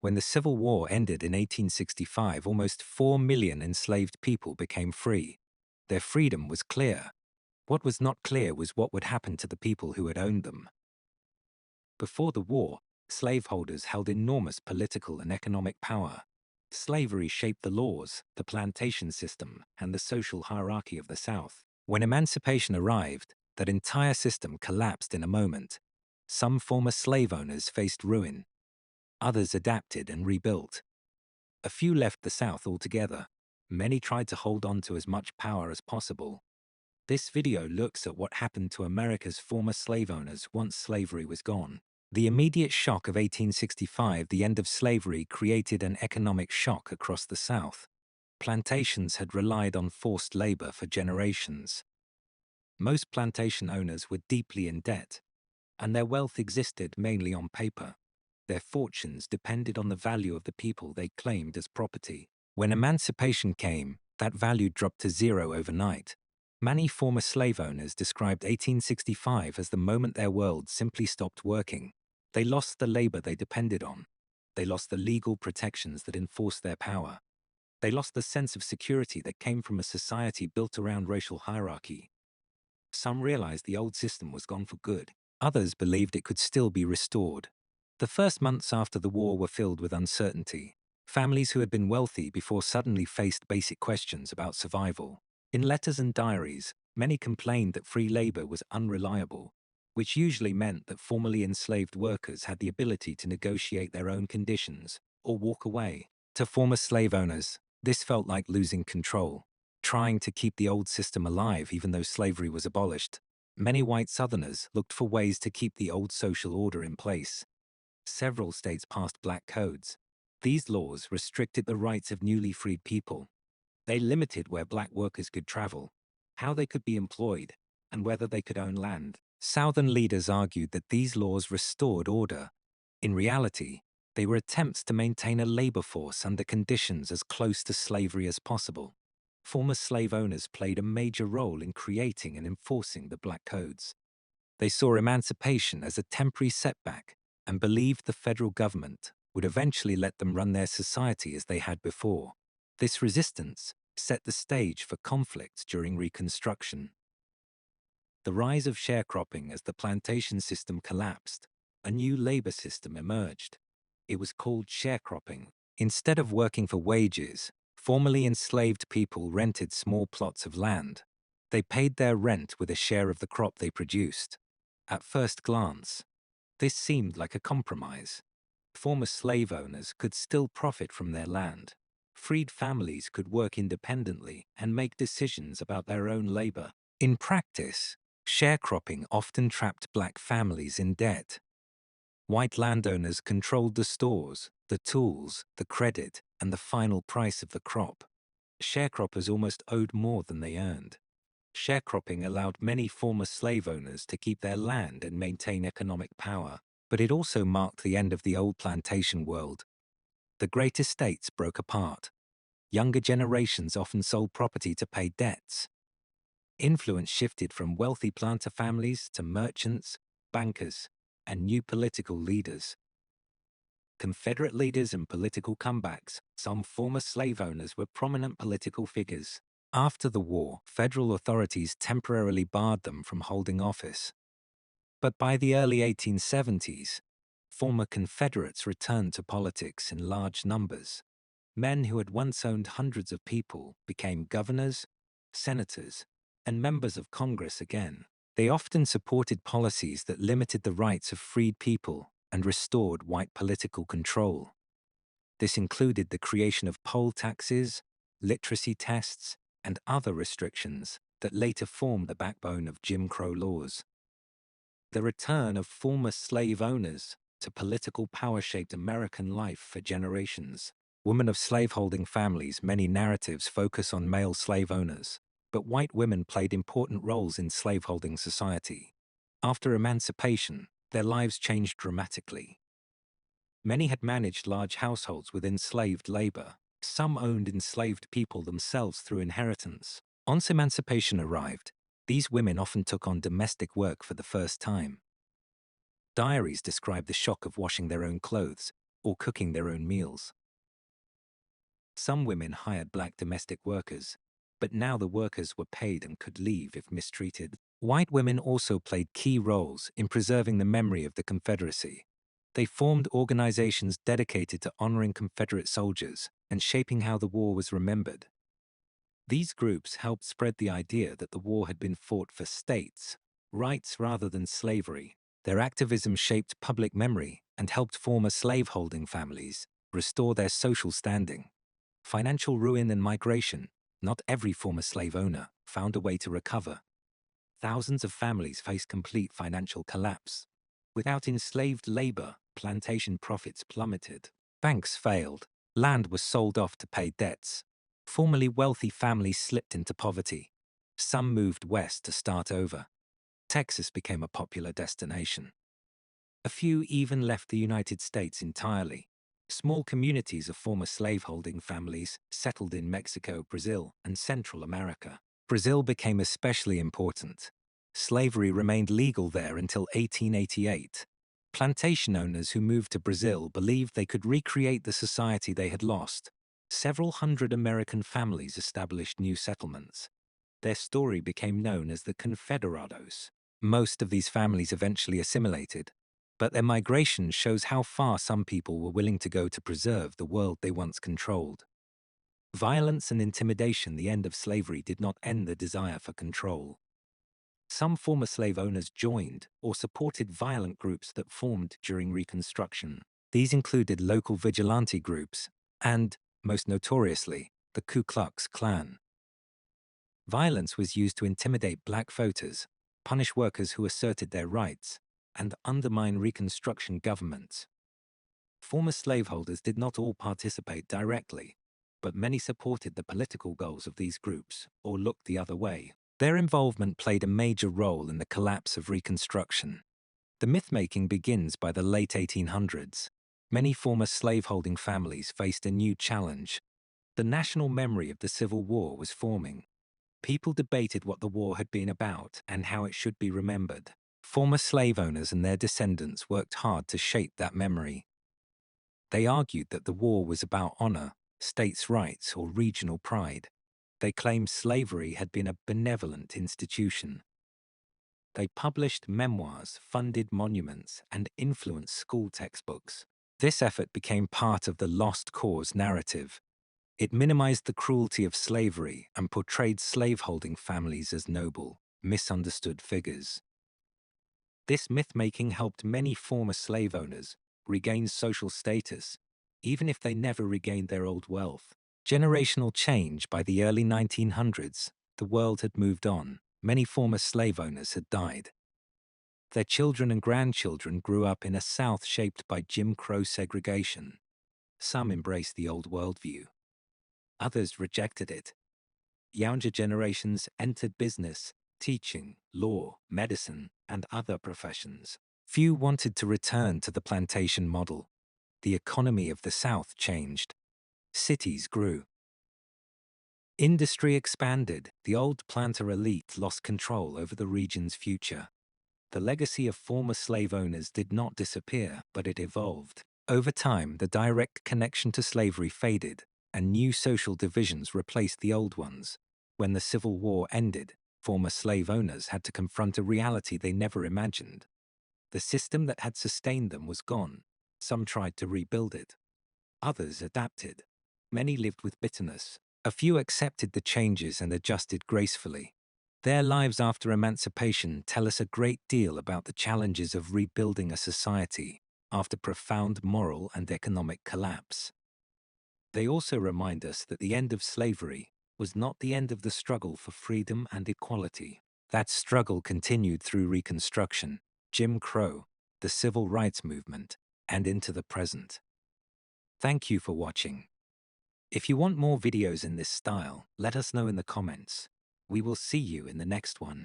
When the Civil War ended in 1865, almost 4 million enslaved people became free. Their freedom was clear. What was not clear was what would happen to the people who had owned them. Before the war, slaveholders held enormous political and economic power. Slavery shaped the laws, the plantation system, and the social hierarchy of the South. When emancipation arrived, that entire system collapsed in a moment. Some former slave owners faced ruin. Others adapted and rebuilt. A few left the South altogether. Many tried to hold on to as much power as possible. This video looks at what happened to America's former slave owners once slavery was gone. The immediate shock of 1865, the end of slavery, created an economic shock across the South. Plantations had relied on forced labor for generations. Most plantation owners were deeply in debt, and their wealth existed mainly on paper. Their fortunes depended on the value of the people they claimed as property. When emancipation came, that value dropped to zero overnight. Many former slave owners described 1865 as the moment their world simply stopped working. They lost the labor they depended on. They lost the legal protections that enforced their power. They lost the sense of security that came from a society built around racial hierarchy. Some realized the old system was gone for good. Others believed it could still be restored. The first months after the war were filled with uncertainty. Families who had been wealthy before suddenly faced basic questions about survival. In letters and diaries, many complained that free labor was unreliable, which usually meant that formerly enslaved workers had the ability to negotiate their own conditions or walk away. To former slave owners, this felt like losing control, trying to keep the old system alive even though slavery was abolished. Many white Southerners looked for ways to keep the old social order in place. Several states passed black codes. These laws restricted the rights of newly freed people. They limited where black workers could travel, how they could be employed, and whether they could own land. Southern leaders argued that these laws restored order. In reality, they were attempts to maintain a labor force under conditions as close to slavery as possible. Former slave owners played a major role in creating and enforcing the black codes. They saw emancipation as a temporary setback and believed the federal government would eventually let them run their society as they had before. This resistance set the stage for conflicts during Reconstruction. The rise of sharecropping as the plantation system collapsed, a new labor system emerged. It was called sharecropping. Instead of working for wages, formerly enslaved people rented small plots of land. They paid their rent with a share of the crop they produced. At first glance, this seemed like a compromise. Former slave owners could still profit from their land. Freed families could work independently and make decisions about their own labor. In practice, sharecropping often trapped black families in debt. White landowners controlled the stores, the tools, the credit, and the final price of the crop. Sharecroppers almost owed more than they earned. Sharecropping allowed many former slave owners to keep their land and maintain economic power, but it also marked the end of the old plantation world. The great estates broke apart. Younger generations often sold property to pay debts. Influence shifted from wealthy planter families to merchants, bankers, and new political leaders. Confederate leaders and political comebacks. Some former slave owners were prominent political figures. After the war, federal authorities temporarily barred them from holding office. But by the early 1870s, former Confederates returned to politics in large numbers. Men who had once owned hundreds of people became governors, senators, and members of Congress again. They often supported policies that limited the rights of freed people and restored white political control. This included the creation of poll taxes, literacy tests, and other restrictions that later formed the backbone of Jim Crow laws. The return of former slave owners to political power shaped American life for generations. Women of slaveholding families. Many narratives focus on male slave owners, but white women played important roles in slaveholding society. After emancipation, their lives changed dramatically. Many had managed large households with enslaved labor. Some owned enslaved people themselves through inheritance. Once emancipation arrived, these women often took on domestic work for the first time. Diaries describe the shock of washing their own clothes or cooking their own meals. Some women hired black domestic workers, but now the workers were paid and could leave if mistreated. White women also played key roles in preserving the memory of the Confederacy. They formed organizations dedicated to honoring Confederate soldiers and shaping how the war was remembered. These groups helped spread the idea that the war had been fought for states' rights rather than slavery. Their activism shaped public memory and helped former slaveholding families restore their social standing. Financial ruin and migration. Not every former slave owner found a way to recover. Thousands of families faced complete financial collapse. Without enslaved labor, plantation profits plummeted. Banks failed. Land was sold off to pay debts. Formerly wealthy families slipped into poverty. Some moved west to start over. Texas became a popular destination. A few even left the United States entirely. Small communities of former slaveholding families settled in Mexico, Brazil, and Central America. Brazil became especially important. Slavery remained legal there until 1888. Plantation owners who moved to Brazil believed they could recreate the society they had lost. Several hundred American families established new settlements. Their story became known as the Confederados. Most of these families eventually assimilated, but their migration shows how far some people were willing to go to preserve the world they once controlled. Violence and intimidation. The end of slavery did not end the desire for control. Some former slave owners joined or supported violent groups that formed during Reconstruction. These included local vigilante groups and, most notoriously, the Ku Klux Klan. Violence was used to intimidate black voters, punish workers who asserted their rights, and undermine Reconstruction governments. Former slaveholders did not all participate directly, but many supported the political goals of these groups or looked the other way. Their involvement played a major role in the collapse of Reconstruction. The myth-making begins by the late 1800s. Many former slaveholding families faced a new challenge. The national memory of the Civil War was forming. People debated what the war had been about and how it should be remembered. Former slave owners and their descendants worked hard to shape that memory. They argued that the war was about honor, states' rights, or regional pride. They claimed slavery had been a benevolent institution. They published memoirs, funded monuments, and influenced school textbooks. This effort became part of the lost cause narrative. It minimized the cruelty of slavery and portrayed slaveholding families as noble, misunderstood figures. This myth-making helped many former slave owners regain social status, even if they never regained their old wealth. Generational change. By the early 1900s, the world had moved on. Many former slave owners had died. Their children and grandchildren grew up in a South shaped by Jim Crow segregation. Some embraced the old worldview. Others rejected it. Younger generations entered business, teaching, law, medicine, and other professions. Few wanted to return to the plantation model. The economy of the South changed. Cities grew. Industry expanded. The old planter elite lost control over the region's future. The legacy of former slave owners did not disappear, but it evolved. Over time, the direct connection to slavery faded, and new social divisions replaced the old ones. When the Civil War ended, former slave owners had to confront a reality they never imagined. The system that had sustained them was gone. Some tried to rebuild it. Others adapted. Many lived with bitterness. A few accepted the changes and adjusted gracefully. Their lives after emancipation tell us a great deal about the challenges of rebuilding a society after profound moral and economic collapse. They also remind us that the end of slavery was not the end of the struggle for freedom and equality. That struggle continued through Reconstruction, Jim Crow, the Civil Rights Movement, and into the present. Thank you for watching. If you want more videos in this style, let us know in the comments. We will see you in the next one.